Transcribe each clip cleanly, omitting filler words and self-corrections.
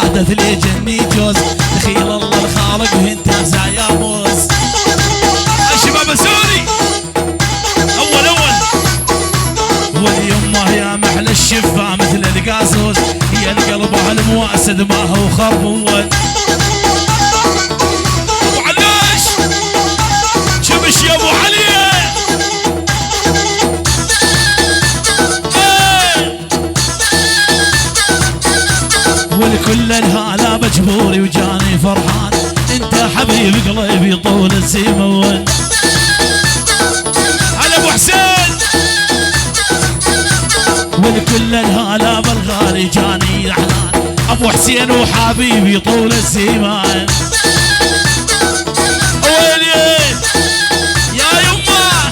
حادث لي جني جوز دخيل الله الخالق وانت زايا موز. الشباب سوري اول واليمه يا محل الشفا مثل القاسوس هي القلب المواسد ما هو خربون. ابو علاش شمش يا ابو علي. والكل الهلا مجبوري وجاني فرحان انت حبيب قلبي طول الزمن. على ابو حسين والكل الهلا بالغالي جاني احلان ابو حسين وحبيبي طول الزمان. ويلي يا يما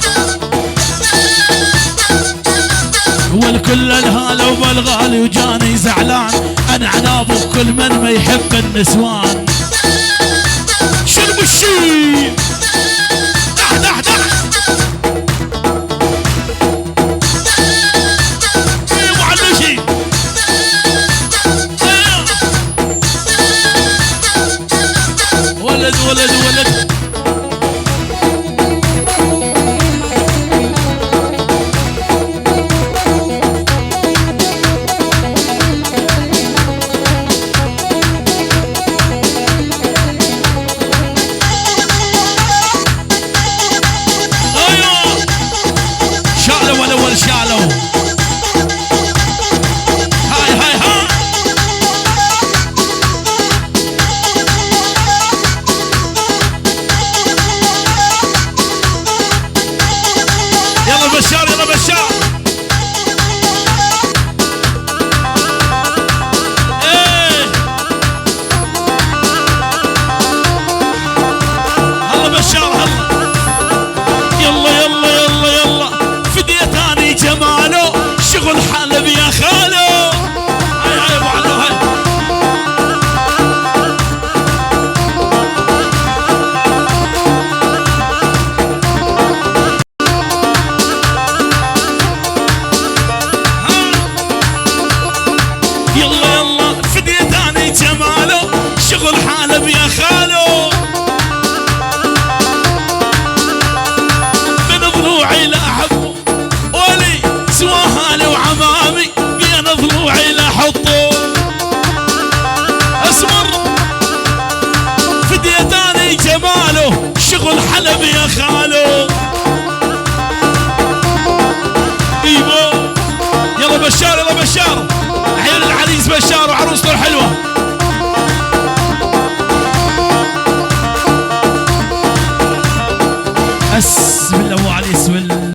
والكل الهلا وبالغالي وجاني زعلان انا عنابه كل من ما يحب النسوان. شنو الشي دح دح دح يا ابو علوشي. ولد ولد ولد شالوا هاي هاي هاي يلا بشار يلا بشار. ايه هلا بشار هلا يلا يلا يلا يلا فديتاني جماله شغل حلب يا خالو. هاي هاي ابو علو هاي يلا يلا فديتاني جماله شغل حلب يا خالو. من ضلوعي لا احبه ولي سواهالي وعمامي بين ضلوعي لا احطه اسمر فديتاني جماله شغل حلب يا خالو. ايوه يلا بشار يلا بشار عيال العريس بشار وعروسته الحلوه. بسم الله ابو علي بسم الله.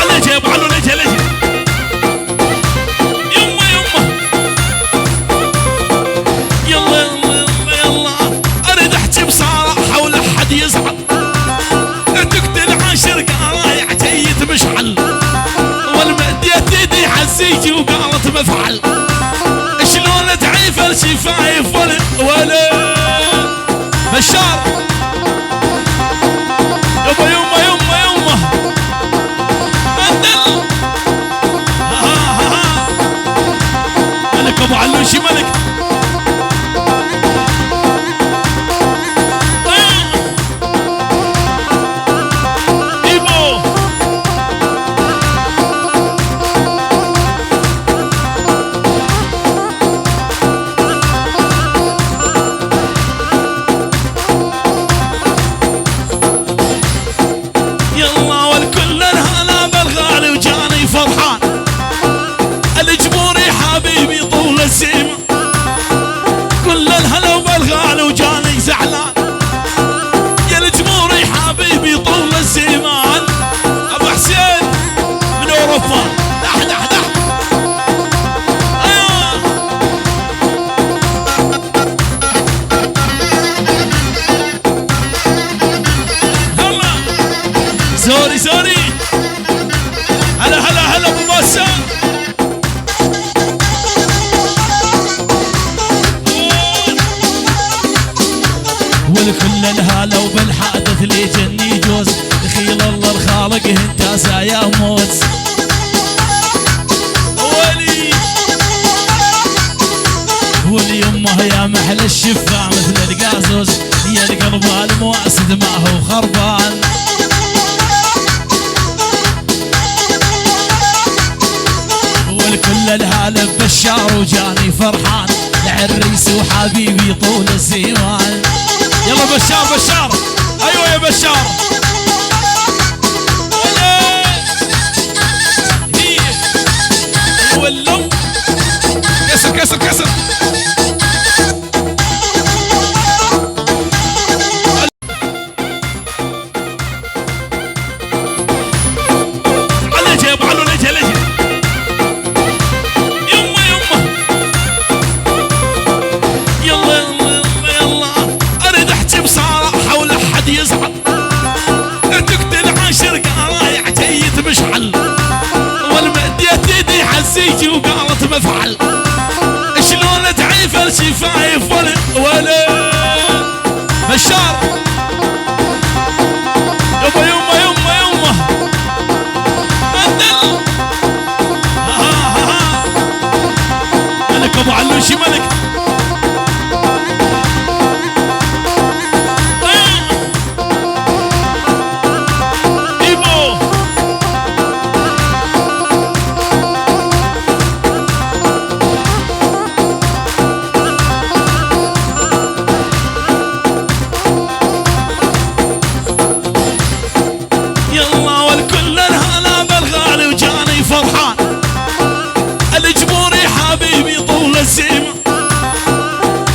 عليك يا ابو علو ليك ليك يما يما يلا يلا يلا يلا اريد احكي بصراحه حول حد يزعل تقتل عاشر قايع جيت مشعل والمديت ايدي حسيتي وقالت مفعل شلون تعيف الشفايف ولا بشار يما يما يما يما مندل ملك ابو علوشي ملك ايبو محلى الشفاع مثل القازوز، يا القلب المواسد ما هو خربان. والكل الهلا بشار وجاني فرحان، العريس وحبيبي طول الزمان. يلا بشار بشار، ايوه يا بشار. ولو كسر كسر كسر. على جيب على لجه لجه. يما يما يلا يلا يلا اريد احكي بصراحه ولا حد يزعل. تقتل عشر قرايع جيت مشعل، والمديت يدي حسيتي وقالت مفعل. شلون تعيف الشفايف ولا بشار. يما يما يما يما مندل. ملك ابو علوشي ملك.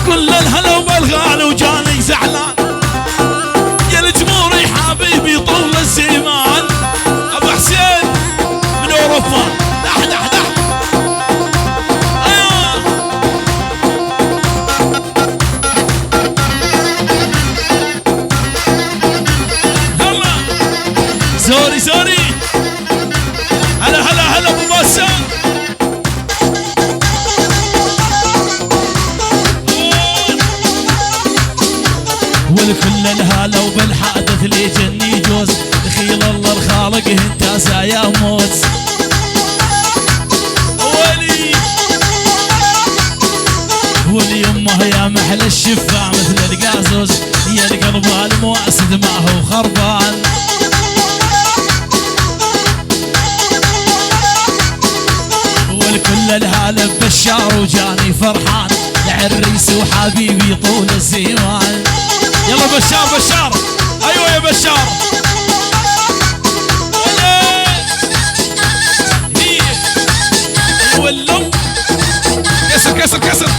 كل الهلا وبالغالي وجاني زعلان، يا الجمهوري حبيبي طول الزمان. ابو حسين من اوروبا دح دح دح. ايوه هلا زوري زوري. هلا هلا هلا ابو باسم. والكل الهلا وبالحادث اللي جني جوز، دخيل الله الخالق انت يا موت. واليمه يا محلى الشفاع مثل القازوز، يا القلب المواسد ما هو خربان. والكل الهلا بشار وجاني فرحان، العريس وحبيبي طول الزمان. يلا بشار بشار، ايوه يا بشار. هي ولو كسر كسر كسر.